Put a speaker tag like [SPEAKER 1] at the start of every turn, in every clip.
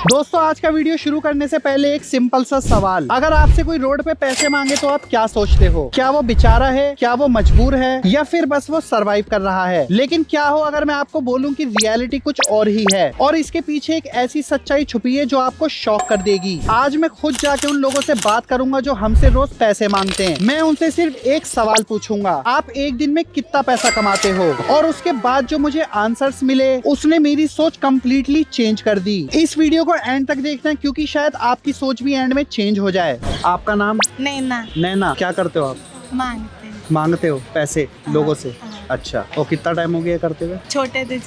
[SPEAKER 1] दोस्तों आज का वीडियो शुरू करने से पहले एक सिंपल सा सवाल, अगर आपसे कोई रोड पे पैसे मांगे तो आप क्या सोचते हो? क्या वो बेचारा है, क्या वो मजबूर है, या फिर बस वो सरवाइव कर रहा है? लेकिन क्या हो अगर मैं आपको बोलूं कि रियलिटी कुछ और ही है और इसके पीछे एक ऐसी सच्चाई छुपी है जो आपको शॉक कर देगी। आज मैं खुद जाके उन लोगों से बात करूंगा जो हमसे रोज पैसे मांगते हैं। मैं उनसे सिर्फ एक सवाल पूछूंगा, आप एक दिन में कितना पैसा कमाते हो? और उसके बाद जो मुझे आंसर्स मिले उसने मेरी सोच कम्प्लीटली चेंज कर दी। इस वीडियो को एंड तक देखना क्योंकि शायद आपकी सोच भी एंड में चेंज हो जाए। आपका नाम?
[SPEAKER 2] नैना।
[SPEAKER 1] नैना, क्या करते हो आप? मांगते हो पैसे लोगों से? अच्छा, और कितना टाइम हो गया करते हुए?
[SPEAKER 2] छोटे थे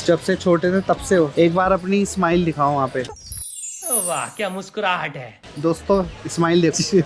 [SPEAKER 1] जब से छोटे थे तब से हो। एक बार अपनी स्माइल दिखाओ वहाँ पे।
[SPEAKER 3] वाह क्या मुस्कुराहट है।
[SPEAKER 1] दोस्तों स्माइल देखिए।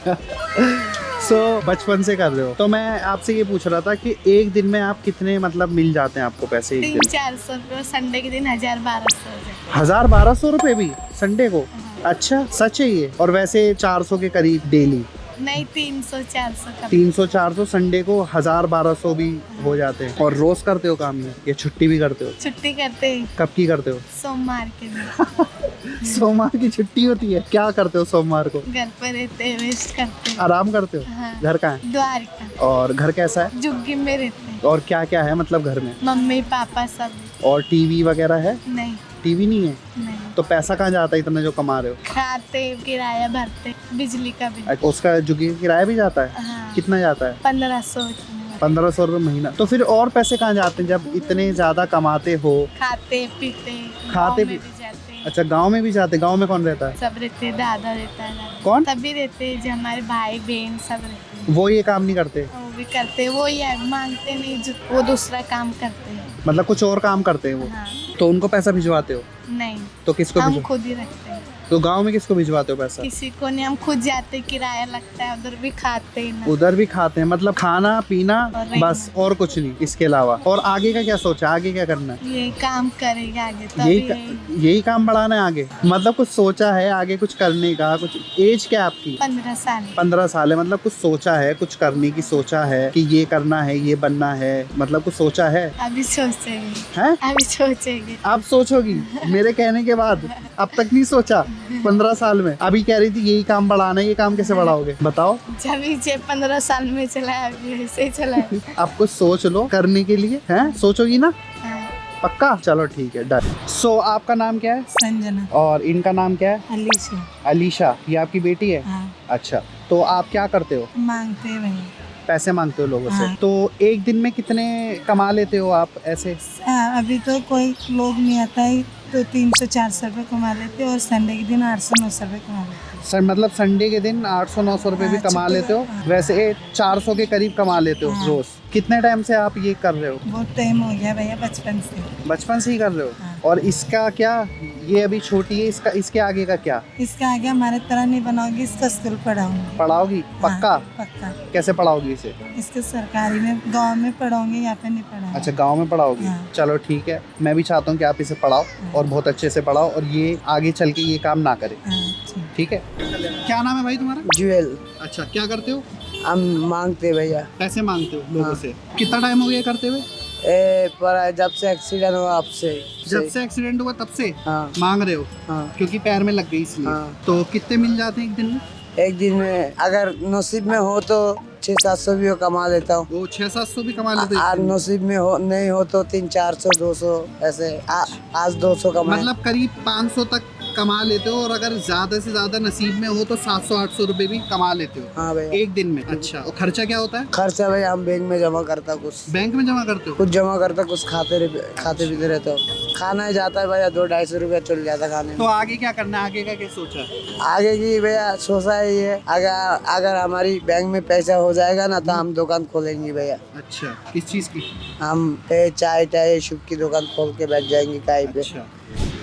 [SPEAKER 1] बचपन से कर रहे हो तो मैं आपसे ये पूछ रहा था कि एक दिन में आप कितने मतलब मिल जाते हैं आपको पैसे?
[SPEAKER 2] 300-400 रुपये, संडे के दिन 1000-1200।
[SPEAKER 1] 1000-1200 रुपए भी संडे को? अच्छा, सच है ये? और वैसे 400 के करीब डेली?
[SPEAKER 2] नहीं, 300-400 का।
[SPEAKER 1] 300-400 संडे को 1000-1200 भी हो जाते हैं। और रोज करते हो काम ये छुट्टी भी करते हो?
[SPEAKER 2] छुट्टी करते हैं
[SPEAKER 1] कब की करते हो?
[SPEAKER 2] सोमवार के दिन।
[SPEAKER 1] सोमवार की छुट्टी होती है? क्या करते हो सोमवार को?
[SPEAKER 2] घर पर रहते हैं, रेस्ट करते हैं।
[SPEAKER 1] आराम करते हो?
[SPEAKER 2] हाँ।
[SPEAKER 1] घर कहाँ है?
[SPEAKER 2] द्वारका।
[SPEAKER 1] और घर कैसा है?
[SPEAKER 2] जुग्गी में रहते हैं।
[SPEAKER 1] और क्या क्या है मतलब घर में?
[SPEAKER 2] मम्मी पापा सब।
[SPEAKER 1] और टीवी वगैरह है?
[SPEAKER 2] नहीं।
[SPEAKER 1] टीवी नहीं है?
[SPEAKER 2] नहीं।
[SPEAKER 1] तो पैसा कहाँ जाता है इतना जो कमा रहे हो?
[SPEAKER 2] खाते, किराया भरते, बिजली का बिल।
[SPEAKER 1] अच्छा, उसका जुगी का किराया भी जाता है?
[SPEAKER 2] हाँ।
[SPEAKER 1] कितना जाता है?
[SPEAKER 2] 1500।
[SPEAKER 1] 1500 रुपये महीना। तो फिर और पैसे कहाँ जाते हैं जब इतने ज्यादा कमाते हो?
[SPEAKER 2] खाते पीते,
[SPEAKER 1] खाते
[SPEAKER 2] गाँव में
[SPEAKER 1] भी
[SPEAKER 2] भी जाते हैं।
[SPEAKER 1] अच्छा, गांव में भी जाते? गांव में कौन रहता है?
[SPEAKER 2] सब रहते हैं, दादा रहता है, दादा।
[SPEAKER 1] कौन?
[SPEAKER 2] सभी रहते हैं, जो हमारे भाई बहन सब रहते हैं।
[SPEAKER 1] वो ये काम नहीं करते?
[SPEAKER 2] वो भी करते हैं, वो ये मांगते नहीं, वो दूसरा काम करते हैं।
[SPEAKER 1] मतलब कुछ और काम करते हैं वो?
[SPEAKER 2] हाँ।
[SPEAKER 1] तो उनको पैसा भिजवाते हो?
[SPEAKER 2] नहीं,
[SPEAKER 1] तो किसको
[SPEAKER 2] हम
[SPEAKER 1] भिजवा?
[SPEAKER 2] खुद ही रखते हैं।
[SPEAKER 1] तो गांव में किसको भिजवाते हो पैसा?
[SPEAKER 2] किसी को नहीं, हम खुद जाते, किराया लगता है, उधर भी खाते हैं ना।
[SPEAKER 1] उधर भी खाते हैं? मतलब खाना पीना
[SPEAKER 2] और रहना।
[SPEAKER 1] बस, और कुछ नहीं इसके अलावा? और आगे का क्या सोचा? आगे क्या करना है?
[SPEAKER 2] ये काम करेगा आगे
[SPEAKER 1] यही काम बढ़ाना है आगे? मतलब कुछ सोचा है आगे कुछ करने का? कुछ एज क्या है आपकी?
[SPEAKER 2] 15 साल।
[SPEAKER 1] 15 साल है? मतलब कुछ सोचा है, कुछ करने की सोचा है कि ये करना है, ये बनना है, मतलब कुछ सोचा है?
[SPEAKER 2] अभी सोचेंगे।
[SPEAKER 1] हैं?
[SPEAKER 2] अभी सोचेंगे।
[SPEAKER 1] आप सोचोगी मेरे कहने के बाद? अब तक नहीं सोचा 15 साल में? अभी कह रही थी यही काम बढ़ाना है, ये काम कैसे बढ़ाओगे बताओ?
[SPEAKER 2] जब ही 15 साल में चला है, अभी ऐसे ही चला है।
[SPEAKER 1] आप कुछ सोच लो करने के लिए, हैं? सोचोगी ना?
[SPEAKER 2] हाँ।
[SPEAKER 1] पक्का? चलो ठीक है, डन। सो आपका नाम क्या है?
[SPEAKER 2] संजना।
[SPEAKER 1] और इनका नाम क्या है?
[SPEAKER 2] अलीशा।
[SPEAKER 1] अलीशा। ये आपकी बेटी है?
[SPEAKER 2] हाँ।
[SPEAKER 1] अच्छा, तो आप क्या करते हो?
[SPEAKER 2] मांगते हैं भाई।
[SPEAKER 1] पैसे मांगते हो लोगों से?
[SPEAKER 2] हाँ।
[SPEAKER 1] तो एक दिन में कितने कमा लेते हो आप ऐसे?
[SPEAKER 2] अभी तो कोई लोग नहीं आता है, तो 300-400 रुपये कमा लेते हैं, और संडे के दिन 800-900 रुपये कमा लेते हैं।
[SPEAKER 1] सर मतलब संडे के दिन 800-900 रुपये भी
[SPEAKER 2] हाँ,
[SPEAKER 1] कमा लेते हो?
[SPEAKER 2] हाँ।
[SPEAKER 1] वैसे 400 के करीब कमा लेते हो
[SPEAKER 2] हाँ।
[SPEAKER 1] रोज? कितने टाइम से आप ये कर रहे हो?
[SPEAKER 2] बहुत टाइम हो गया भैया, बचपन से।
[SPEAKER 1] बचपन से ही कर रहे हो?
[SPEAKER 2] हाँ।
[SPEAKER 1] और इसका क्या, ये अभी छोटी है, इसके आगे का क्या?
[SPEAKER 2] इसका आगे हमारे तरह नहीं बनाओगी, इसका स्कूल पढ़ाऊंगी।
[SPEAKER 1] पढ़ाओगी? पक्का?
[SPEAKER 2] हाँ, पक्का।
[SPEAKER 1] कैसे पढ़ाओगी इसे?
[SPEAKER 2] इसके सरकारी में, गांव में पढ़ाऊंगी, यहाँ पे नहीं पढ़ाऊंगी।
[SPEAKER 1] अच्छा, गांव में पढ़ाओगी?
[SPEAKER 2] हाँ।
[SPEAKER 1] चलो ठीक है, मैं भी चाहता हूँ कि आप इसे पढ़ाओ और बहुत अच्छे से पढ़ाओ और ये आगे चल के ये काम ना करे।
[SPEAKER 2] हाँ,
[SPEAKER 1] ठीक है? क्या नाम है भाई तुम्हारा?
[SPEAKER 4] ज्वेल।
[SPEAKER 1] अच्छा, क्या करते हो?
[SPEAKER 4] हम मांगते भैया।
[SPEAKER 1] पैसे मांगते हो लोगों
[SPEAKER 4] हाँ।
[SPEAKER 1] से? कितना टाइम हो गया करते हुए?
[SPEAKER 4] पर जब से एक्सीडेंट हुआ आपसे
[SPEAKER 1] जब से एक्सीडेंट हुआ तब से
[SPEAKER 4] हाँ।
[SPEAKER 1] मांग रहे हो?
[SPEAKER 4] हाँ।
[SPEAKER 1] क्योंकि पैर में लग गई इसलिए?
[SPEAKER 4] हाँ।
[SPEAKER 1] तो कितने मिल जाते हैं एक दिन में?
[SPEAKER 4] एक दिन में अगर नसीब में हो तो 600-700 भी कमा लेता हूँ।
[SPEAKER 1] वो 600-700 भी कमा लेते
[SPEAKER 4] और
[SPEAKER 1] हैं?
[SPEAKER 4] नसीब में हो नहीं हो तो 300-400-200 ऐसे। आज 200 कमाए।
[SPEAKER 1] मतलब करीब 500 तक कमा लेते हो, और अगर ज्यादा से ज्यादा नसीब में हो तो 700-800 रुपए भी कमा लेते हो
[SPEAKER 4] हाँ भैया।
[SPEAKER 1] एक दिन में? अच्छा, और खर्चा क्या होता है?
[SPEAKER 4] खर्चा भैया हम बैंक में जमा करता, कुछ
[SPEAKER 1] बैंक में जमा करते हो?
[SPEAKER 4] कुछ जमा करता, कुछ खाते पीते रहता हूँ। खाना ही जाता है भैया, 200-250 रुपया चल जाता खाने में।
[SPEAKER 1] तो आगे क्या करना है? आगे का क्या सोचा है?
[SPEAKER 4] आगे की भैया सोचा है ये, अगर हमारी बैंक में पैसा हो जाएगा ना तो हम दुकान खोलेंगे भैया।
[SPEAKER 1] अच्छा, किस चीज की?
[SPEAKER 4] हम चाय शुभ की दुकान खोल के बैठ जाएंगे कहीं पे।
[SPEAKER 1] अच्छा,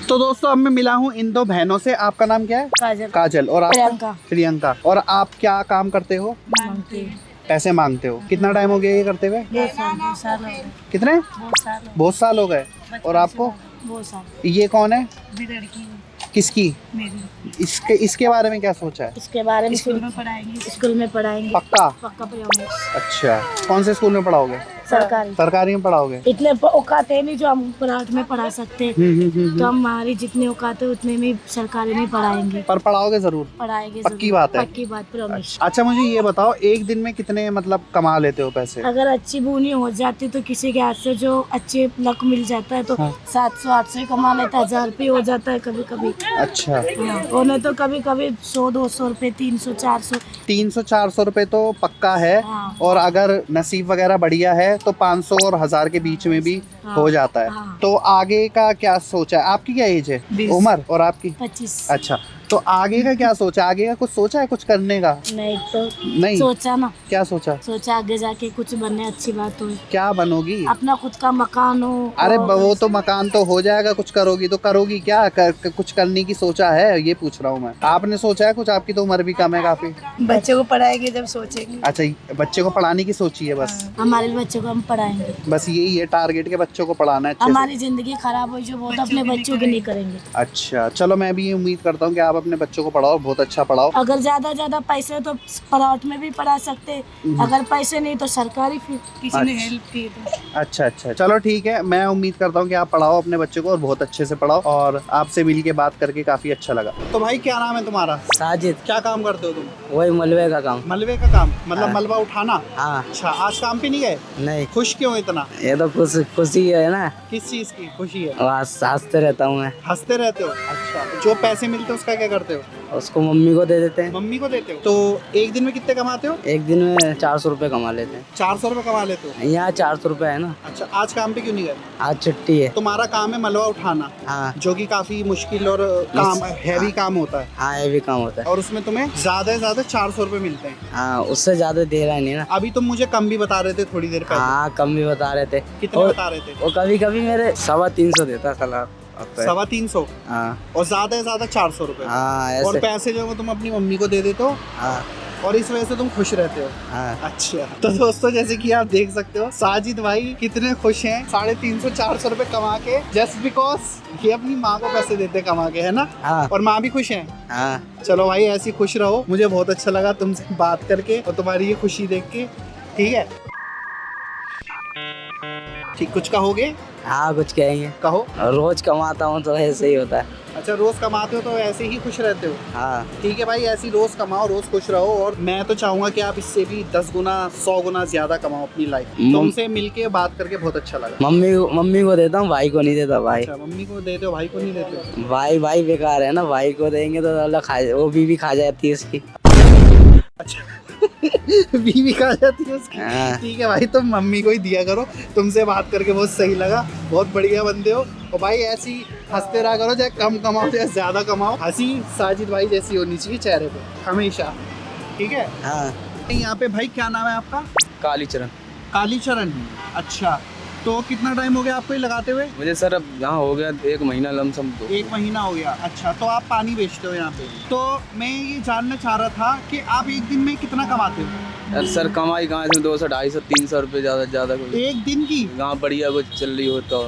[SPEAKER 1] तो दोस्तों अब मैं मिला हूँ इन दो बहनों से। आपका नाम क्या है?
[SPEAKER 2] काजल।
[SPEAKER 1] काजल। और आपका? प्रियंका। और आप क्या काम करते हो?
[SPEAKER 2] मांगते।
[SPEAKER 1] पैसे मांगते हो? कितना टाइम हो गया ये करते हुए?
[SPEAKER 2] 2 साल हो गए।
[SPEAKER 1] कितने?
[SPEAKER 2] 2 साल।
[SPEAKER 1] बहुत साल हो गए। और आपको?
[SPEAKER 2] 2 साल।
[SPEAKER 1] ये कौन है?
[SPEAKER 2] भी लड़की
[SPEAKER 1] किसकी?
[SPEAKER 2] मेरी।
[SPEAKER 1] इसके बारे में क्या सोचा है?
[SPEAKER 2] इसके बारे में स्कूल में पढ़ाएंगे।
[SPEAKER 1] पक्का?
[SPEAKER 2] पक्का।
[SPEAKER 1] अच्छा, कौन से स्कूल में पढ़ाओगे?
[SPEAKER 5] सरकारी।
[SPEAKER 1] सरकारी में पढ़ाओगे?
[SPEAKER 5] इतने औकात है नहीं जो हम प्राइवेट में पढ़ा सकते हैं। तो हम हमारी जितनी औकात है उतने में सरकारी में पढ़ाएंगे।
[SPEAKER 1] पर पढ़ाओगे जरूर?
[SPEAKER 5] पढ़ाएंगे
[SPEAKER 1] पक्की
[SPEAKER 5] जरूर।
[SPEAKER 1] बात है?
[SPEAKER 5] पक्की बात, प्रॉमिस।
[SPEAKER 1] अच्छा मुझे ये बताओ, एक दिन में कितने मतलब कमा लेते हो पैसे?
[SPEAKER 5] अगर अच्छी बुनी हो जाती तो किसी के हाथ से जो अच्छे लक मिल जाता है तो 700-800 ही कमा लेता है, 1000 रुपये हो जाता है कभी कभी।
[SPEAKER 1] अच्छा,
[SPEAKER 5] और नहीं तो कभी कभी 100-200 रुपये, 300-400।
[SPEAKER 1] 300-400 रुपए तो पक्का है।
[SPEAKER 5] हाँ।
[SPEAKER 1] और अगर नसीब वगैरह बढ़िया है तो 500 और 1000 के बीच में भी
[SPEAKER 5] हाँ।
[SPEAKER 1] हो जाता है।
[SPEAKER 5] हाँ।
[SPEAKER 1] तो आगे का क्या सोचा है? आपकी क्या एज है?
[SPEAKER 5] 20।
[SPEAKER 1] उम्र? और आपकी?
[SPEAKER 5] 25।
[SPEAKER 1] अच्छा, तो आगे का क्या सोचा? आगे का कुछ सोचा है कुछ करने का?
[SPEAKER 5] नहीं तो
[SPEAKER 1] नहीं।
[SPEAKER 5] सोचा ना,
[SPEAKER 1] क्या सोचा?
[SPEAKER 5] सोचा आगे जाके कुछ बनने, अच्छी बात हो,
[SPEAKER 1] क्या बनोगी?
[SPEAKER 5] अपना खुद का मकान हो।
[SPEAKER 1] अरे
[SPEAKER 5] और
[SPEAKER 1] वो तो मकान तो हो जाएगा, कुछ करोगी तो करोगी क्या? कुछ करने की सोचा है ये पूछ रहा हूँ मैं। आपने सोचा है कुछ? आपकी तो उम्र भी कम है काफी।
[SPEAKER 2] बच्चे को पढ़ाएंगे जब सोचेंगे।
[SPEAKER 1] अच्छा, बच्चे को पढ़ाने की सोची है बस?
[SPEAKER 5] हमारे बच्चों को हम पढ़ाएंगे।
[SPEAKER 1] बस यही है टारगेट के बच्चों को पढ़ाना है अच्छे से।
[SPEAKER 5] हमारी जिंदगी खराब हुई जो वो तो अपने बच्चों की नहीं करेंगे।
[SPEAKER 1] अच्छा चलो, मैं भी ये उम्मीद करता हूँ कि आप अपने बच्चों को पढ़ाओ, बहुत अच्छा पढ़ाओ।
[SPEAKER 5] अगर ज्यादा पैसे तो प्राइवेट में भी पढ़ा सकते, अगर पैसे नहीं तो सरकारी। फिर
[SPEAKER 2] किसी ने हेल्प की तो।
[SPEAKER 1] अच्छा, चलो ठीक है, मैं उम्मीद करता हूँ कि आप पढ़ाओ अपने बच्चों को और बहुत अच्छे से पढ़ाओ। और आपसे मिल के बात करके काफी अच्छा लगा। तो भाई क्या नाम है तुम्हारा?
[SPEAKER 4] साजिद।
[SPEAKER 1] क्या काम करते हो तुम?
[SPEAKER 4] वही मलबे का काम।
[SPEAKER 1] मलबे का काम? मतलब
[SPEAKER 4] हाँ।
[SPEAKER 1] मलबा उठाना?
[SPEAKER 4] हाँ।
[SPEAKER 1] अच्छा, आज काम पे नहीं गए?
[SPEAKER 4] नहीं,
[SPEAKER 1] खुश क्यों इतना?
[SPEAKER 4] ये तो खुशी है ना,
[SPEAKER 1] किस चीज की खुशी है?
[SPEAKER 4] हंसते रहता हूँ मैं।
[SPEAKER 1] हंसते रहते हो? अच्छा, जो पैसे मिलते हैं उसका क्या करते हो?
[SPEAKER 4] उसको मम्मी को दे देते हैं।
[SPEAKER 1] मम्मी को देते हो? तो एक दिन में कितने कमाते हो?
[SPEAKER 4] एक दिन में 400 रुपये कमा लेते हैं।
[SPEAKER 1] 400 रुपए कमा लेते हो?
[SPEAKER 4] यहाँ 400 रुपये है ना।
[SPEAKER 1] अच्छा, आज काम पे क्यों नहीं गए?
[SPEAKER 4] आज छुट्टी है।
[SPEAKER 1] तुम्हारा काम है मलबा उठाना,
[SPEAKER 4] हाँ
[SPEAKER 1] जो कि काफी मुश्किल और काम हैवी काम होता है।
[SPEAKER 4] हाँ, ये भी काम होता है।
[SPEAKER 1] और उसमें तुम्हें ज्यादा से ज्यादा 400 रुपए मिलते हैं।
[SPEAKER 4] हाँ, उससे ज्यादा दे रहा नहीं ना।
[SPEAKER 1] अभी तुम मुझे कम भी बता रहे थे थोड़ी देर पहले।
[SPEAKER 4] हाँ, कम भी बता रहे थे।
[SPEAKER 1] कितने
[SPEAKER 4] और-
[SPEAKER 1] बता रहे थे?
[SPEAKER 4] वो कभी कभी मेरे 350 देता सलाह।
[SPEAKER 1] 350।
[SPEAKER 4] हाँ
[SPEAKER 1] और ज्यादा से ज्यादा 400 रुपए।
[SPEAKER 4] हाँ,
[SPEAKER 1] और
[SPEAKER 4] ऐसे।
[SPEAKER 1] पैसे जो है वो तुम अपनी मम्मी को दे देते हो,
[SPEAKER 4] हाँ
[SPEAKER 1] और इस वजह से तुम खुश रहते हो।
[SPEAKER 4] हाँ।
[SPEAKER 1] अच्छा, तो दोस्तों जैसे कि आप देख सकते हो साजिद भाई कितने खुश हैं 350-400 रुपए कमा के, जस्ट बिकॉज ये अपनी माँ को पैसे देते कमा के, है ना?
[SPEAKER 4] हाँ।
[SPEAKER 1] और माँ भी खुश है।
[SPEAKER 4] हाँ।
[SPEAKER 1] चलो भाई, ऐसी खुश रहो। मुझे बहुत अच्छा लगा तुमसे बात करके और तुम्हारी ये खुशी देख के। ठीक है, ठीक, कुछ कहोगे?
[SPEAKER 4] हाँ, कुछ कहेंगे।
[SPEAKER 1] कहो।
[SPEAKER 4] रोज कमाता हूँ तो ऐसे ही होता है।
[SPEAKER 1] अच्छा, रोज कमाते हो तो ऐसे ही खुश रहते हो?
[SPEAKER 4] हाँ।
[SPEAKER 1] ठीक है भाई, ऐसी रोज कमाओ, रोज खुश रहो। और मैं तो चाहूंगा कि आप इससे भी 10 गुना 100 गुना ज्यादा कमाओ अपनी लाइफ। तुमसे मिलके बात करके बहुत अच्छा लगा।
[SPEAKER 4] मम्मी को देता हूँ, भाई को नहीं देता। भाई
[SPEAKER 1] अच्छा, मम्मी को देते हो, भाई को नहीं देते हो?
[SPEAKER 4] भाई बेकार है ना, भाई को देंगे तो अल्लाह वो बीवी खा जाती है उसकी।
[SPEAKER 1] अच्छा बीवी खा जाती है उसकी।
[SPEAKER 4] हाँ।
[SPEAKER 1] ठीक है भाई, तुम मम्मी को ही दिया करो। तुमसे बात करके बहुत सही लगा, बहुत बढ़िया बंदे हो। और भाई ऐसी हंसते रहा करो, चाहे कम कमाओ चाहे ज्यादा कमाओ, हंसी साजिद भाई जैसी होनी चाहिए चेहरे पे हमेशा। ठीक है?
[SPEAKER 4] हाँ।
[SPEAKER 1] यहाँ पे भाई क्या नाम है आपका?
[SPEAKER 6] कालीचरण।
[SPEAKER 1] कालीचरण। अच्छा, तो कितना टाइम हो गया आपको ये लगाते हुए?
[SPEAKER 6] मुझे सर अब यहाँ हो गया 1 महीना लमसम तो।
[SPEAKER 1] 1 महीना हो गया। अच्छा, तो आप पानी बेचते हो यहाँ पे? तो मैं ये जानना चाह रहा था कि आप एक दिन में कितना कमाते हो?
[SPEAKER 6] यार सर कमाई कहाँ इसमें 200, 250, 300 रुपये ज़्यादा कोई
[SPEAKER 1] एक दिन की?
[SPEAKER 6] गाँव बढ़िया कुछ चल रही हो तो।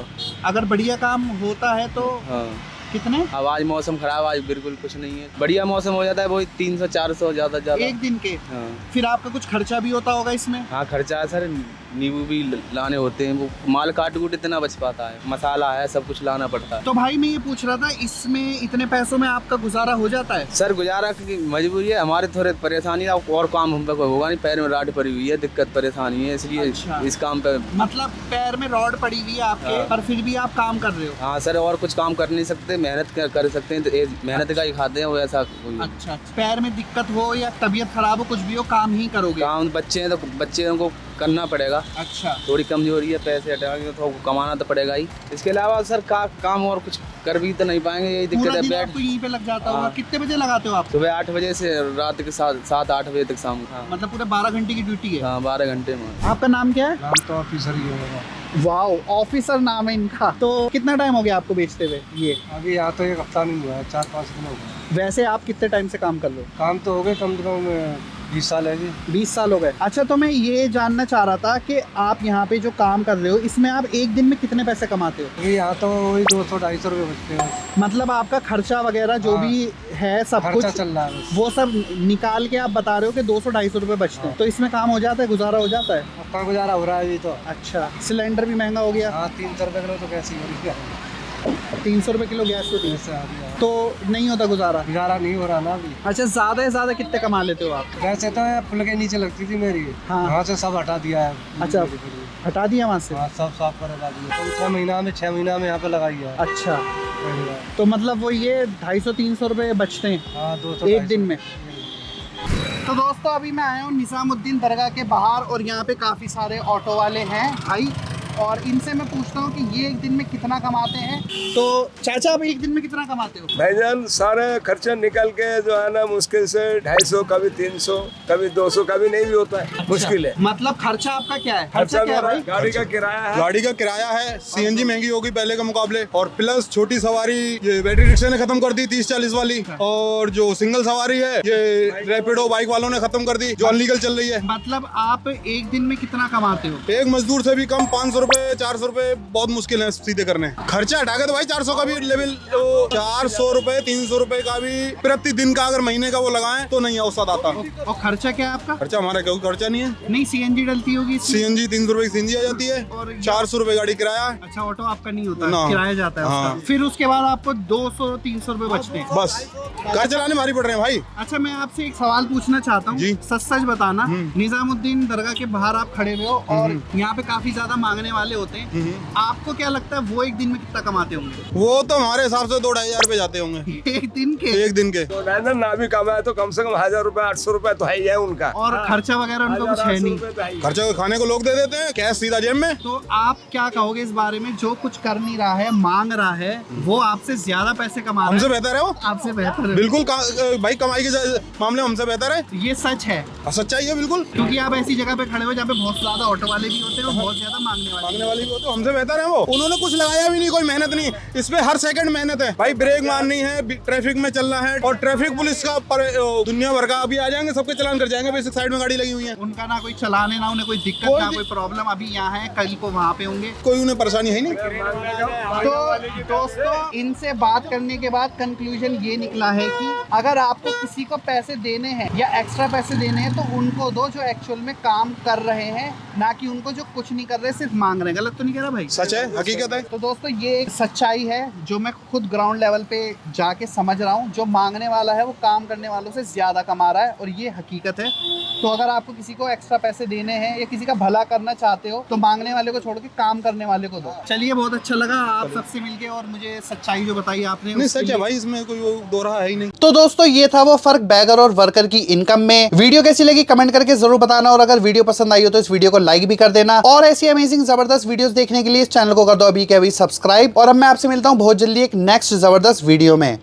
[SPEAKER 1] अगर बढ़िया काम होता है तो
[SPEAKER 6] हाँ।
[SPEAKER 1] कितने?
[SPEAKER 6] अब आज मौसम खराब, आज बिल्कुल कुछ नहीं है। बढ़िया मौसम हो जाता है वही 300, 400 ज़्यादा।
[SPEAKER 1] एक दिन के?
[SPEAKER 6] हाँ।
[SPEAKER 1] फिर आपका कुछ खर्चा भी होता होगा इसमें?
[SPEAKER 6] हाँ, खर्चा है सर, नींबू भी लाने होते हैं, वो माल काट कूट इतना बच पाता है, मसाला है, सब कुछ लाना पड़ता है।
[SPEAKER 1] तो भाई मैं ये पूछ रहा था, इसमें इतने पैसों में आपका गुजारा हो जाता है?
[SPEAKER 6] सर गुजारा की मजबूरी है हमारे, थोड़े परेशानी है और काम हम पे कोई होगा नहीं, पैर में राड पड़ी हुई है, दिक्कत परेशानी है, इसलिए
[SPEAKER 1] अच्छा।
[SPEAKER 6] इस काम पे।
[SPEAKER 1] मतलब पैर में रॉड पड़ी हुई है आपके,
[SPEAKER 6] हाँ।
[SPEAKER 1] पर फिर भी आप काम कर रहे हो?
[SPEAKER 6] हाँ सर, और कुछ काम कर नहीं सकते, मेहनत कर सकते हैं तो मेहनत का ही खाते हैं वो, ऐसा कोई
[SPEAKER 1] अच्छा, पैर में दिक्कत हो या तबीयत खराब हो, कुछ भी हो, काम ही करोगे?
[SPEAKER 6] काम। बच्चे हैं तो बच्चे को करना पड़ेगा।
[SPEAKER 1] अच्छा,
[SPEAKER 6] थोड़ी कमजोरी है, पैसे हटाएंगे तो कमाना तो पड़ेगा ही। इसके अलावा सर काम और कुछ कर भी तो नहीं पाएंगे, यही दिक्कत
[SPEAKER 1] पूरा
[SPEAKER 6] है।
[SPEAKER 1] दिन
[SPEAKER 6] बैठ
[SPEAKER 1] आपको यहीं पे लग जाता होगा।
[SPEAKER 6] हाँ।
[SPEAKER 1] कितने बजे लगाते हो आप?
[SPEAKER 6] सुबह 8 बजे से रात के 7-8 बजे तक शाम। हाँ,
[SPEAKER 1] मतलब पूरे 12 घंटे की ड्यूटी है?
[SPEAKER 6] हाँ 12 घंटे में।
[SPEAKER 1] आपका नाम क्या है?
[SPEAKER 7] नाम तो ऑफिसर ही होगा।
[SPEAKER 1] वाओ, ऑफिसर नाम है इनका। तो कितना टाइम हो गया आपको बेचते हुए ये?
[SPEAKER 7] अभी यहाँ तो 1 हफ्ता नहीं हुआ है, 4-5 दिन हो गए।
[SPEAKER 1] वैसे आप कितने टाइम से काम कर रहे हो?
[SPEAKER 7] काम तो हो गए कम से कम 20 साल है जी।
[SPEAKER 1] 20 साल हो गए। अच्छा, तो मैं ये जानना चाह रहा था कि आप यहाँ पे जो काम कर रहे हो इसमें आप एक दिन में कितने पैसे कमाते हो?
[SPEAKER 7] ये यहाँ तो वही 200-250 रुपये बचते हैं।
[SPEAKER 1] मतलब आपका खर्चा वगैरह जो
[SPEAKER 7] हाँ।
[SPEAKER 1] भी है सब
[SPEAKER 7] खर्चा
[SPEAKER 1] कुछ
[SPEAKER 7] चल रहा है बस।
[SPEAKER 1] वो सब निकाल के आप बता रहे हो कि 200-250 रुपए बचते हैं, तो इसमें काम हो जाता है, गुजारा हो जाता है?
[SPEAKER 7] अपना गुजारा हो रहा है अभी तो।
[SPEAKER 1] अच्छा, सिलेंडर भी महंगा हो गया।
[SPEAKER 7] हाँ 300 रुपये किलो तो कैसे हो रही है?
[SPEAKER 1] 300 रुपए किलो गैस तो
[SPEAKER 7] ऐसे आ रही है।
[SPEAKER 1] तो नहीं होता गुजारा।
[SPEAKER 7] गुजारा नहीं हो रहा ना अभी।
[SPEAKER 1] अच्छा, ज्यादा से ज्यादा कितने कमा लेते हो आप?
[SPEAKER 7] वैसे तो ये पुल के नीचे लगती थी मेरी,
[SPEAKER 1] हाँ।
[SPEAKER 7] वहाँ से सब हटा दिया है।
[SPEAKER 1] अच्छा, हटा दिया वहाँ से?
[SPEAKER 7] हाँ सब साफ करवा दिया। 6 महीना में यहाँ पे लगाई है।
[SPEAKER 1] अच्छा, तो मतलब वो ये 250-300 रुपए बचते हैं
[SPEAKER 7] हाँ 200
[SPEAKER 1] एक दिन में। तो दोस्तों, अभी मैं आया हूँ निजामुद्दीन दरगाह के बाहर और यहाँ पे काफ़ी सारे ऑटो वाले हैं भाई, और इनसे मैं पूछता हूँ कि ये एक दिन में कितना कमाते हैं। तो चाचा, आप एक दिन में कितना कमाते हो?
[SPEAKER 8] भाईजान सारे खर्चे निकल के जो है ना मुश्किल से 250, कभी 300, कभी 200, कभी नहीं भी होता है। मुश्किल है।
[SPEAKER 1] मतलब खर्चा आपका क्या है?
[SPEAKER 8] खर्चा
[SPEAKER 1] क्या है
[SPEAKER 8] मेरा
[SPEAKER 1] भाई?
[SPEAKER 8] गाड़ी का किराया है।
[SPEAKER 9] गाड़ी का किराया है, सीएनजी महंगी होगी पहले के मुकाबले, और प्लस छोटी सवारी ये बैटरी रिक्शा ने खत्म कर दी 30-40 वाली, और जो सिंगल सवारी है ये रैपिडो बाइक वालों ने खत्म कर दी जो अनलीगल चल रही है।
[SPEAKER 1] मतलब आप एक दिन में कितना कमाते हो?
[SPEAKER 9] एक मजदूर से भी कम 500 रुपए 400 रुपए बहुत मुश्किल है सीधे करने। खर्चा हटा के तो भाई 400 का भी लेवल, 400 रुपए 300 रुपए का भी प्रति दिन का अगर महीने का वो लगाएं तो नहीं औसत आता।
[SPEAKER 1] और खर्चा क्या है आपका?
[SPEAKER 9] खर्चा हमारा क्यों खर्चा नहीं है।
[SPEAKER 1] नहीं, सीएनजी डलती होगी इसमें?
[SPEAKER 9] सीएनजी 300 रुपए की सीएनजी आ जाती है,
[SPEAKER 1] और
[SPEAKER 9] 400 रुपए गाड़ी किराया।
[SPEAKER 1] अच्छा, ऑटो आपका नहीं होता,
[SPEAKER 9] ना।
[SPEAKER 1] किराया जाता है
[SPEAKER 9] हाँ।
[SPEAKER 1] उसका। फिर उसके बाद आपको 200-300 रुपए बचते हैं।
[SPEAKER 9] बस घर चलाने भारी पड़ रहे हैं भाई।
[SPEAKER 1] अच्छा, मैं आपसे एक सवाल पूछना चाहता हूँ,
[SPEAKER 9] जी।
[SPEAKER 1] सच सच बताना। निजामुद्दीन दरगाह के बाहर आप खड़े हुए हो और यहाँ पे काफी ज्यादा मांगने वाले होते हैं, आपको क्या लगता है वो एक दिन में कितना कमाते होंगे?
[SPEAKER 9] वो तो हमारे हिसाब से 2-2.5 हजार रुपए जाते होंगे
[SPEAKER 1] एक दिन के?
[SPEAKER 9] एक दिन के।
[SPEAKER 8] तो ना भी कमाए तो कम से कम 1000 रुपए 800 रुपए तो है ही है उनका।
[SPEAKER 1] और खर्चा वगैरह उनका कुछ है नहीं?
[SPEAKER 9] खर्चा खाने को लोग दे देते हैं, कैश सीधा जेब में।
[SPEAKER 1] तो आप क्या कहोगे इस बारे में, जो कुछ कर नहीं रहा है, मांग रहा है, वो आपसे ज्यादा पैसे कमा रहा
[SPEAKER 9] हमसे
[SPEAKER 1] है?
[SPEAKER 9] बेहतर है वो।
[SPEAKER 1] आपसे बेहतर है?
[SPEAKER 9] बिल्कुल भाई, कमाई के मामले में हमसे बेहतर है।
[SPEAKER 1] ये सच है,
[SPEAKER 9] सच्चाई है बिल्कुल।
[SPEAKER 1] क्योंकि आप ऐसी जगह पे खड़े हो जहाँ पे बहुत ज्यादा ऑटो वाले भी होते हैं और बहुत ज्यादा मांगने वाले
[SPEAKER 9] वाली वो तो हमसे बेहतर है। वो उन्होंने कुछ लगाया भी नहीं, कोई मेहनत नहीं। इस पे हर सेकंड मेहनत है भाई, ब्रेक मारनी है, ट्रैफिक में चलना है, और ट्रैफिक पुलिस का दुनिया भर का अभी आ जाएंगे, सबके चलान कर जाएंगे। बेसिक साइड में गाड़ी लगी हुई है,
[SPEAKER 1] उनका ना कोई चलान है, ना उन्हें कोई दिक्कत, ना कोई प्रॉब्लम। अभी यहाँ है, कल को वहाँ पे होंगे,
[SPEAKER 9] कोई उन्हें परेशानी है नहीं।
[SPEAKER 1] तो दोस्तों, इनसे बात करने के बाद कंक्लूजन ये निकला है कि अगर आपको किसी को पैसे देने हैं या एक्स्ट्रा पैसे देने हैं तो उनको दो जो एक्चुअल में काम कर रहे हैं, ना कि उनको जो कुछ नहीं कर रहे सिर्फ मांग रहे हैं। गलत तो नहीं कह रहा भाई?
[SPEAKER 9] सच है, हकीकत है।
[SPEAKER 1] तो दोस्तों, ये एक सच्चाई है जो मैं खुद ग्राउंड लेवल पे जाके समझ रहा हूँ। जो मांगने वाला है वो काम करने वालों से ज्यादा कमा रहा है, और ये हकीकत है। तो अगर आपको किसी को एक्स्ट्रा पैसे देने हैं या किसी का भला करना चाहते हो तो मांगने वाले को छोड़ के काम करने वाले को दो। चलिए, बहुत अच्छा लगा आप सबसे मिलके, और मुझे सच्चाई जो बताई आपने
[SPEAKER 9] नहीं,
[SPEAKER 1] उसके
[SPEAKER 9] सच है
[SPEAKER 1] लिए-
[SPEAKER 9] भाई, इसमें कोई वो दो रहा है ही नहीं।
[SPEAKER 1] तो दोस्तों, ये था वो फर्क बैगर और वर्कर की इनकम में। वीडियो कैसी लगी कमेंट करके जरूर बताना, और अगर वीडियो पसंद आई हो तो इस वीडियो को लाइक भी कर देना, और ऐसी अमेजिंग जबरदस्त वीडियोस देखने के लिए इस चैनल को कर दो अभी के अभी सब्सक्राइब। और अब मैं आपसे मिलता हूं बहुत जल्दी एक नेक्स्ट जबरदस्त वीडियो में।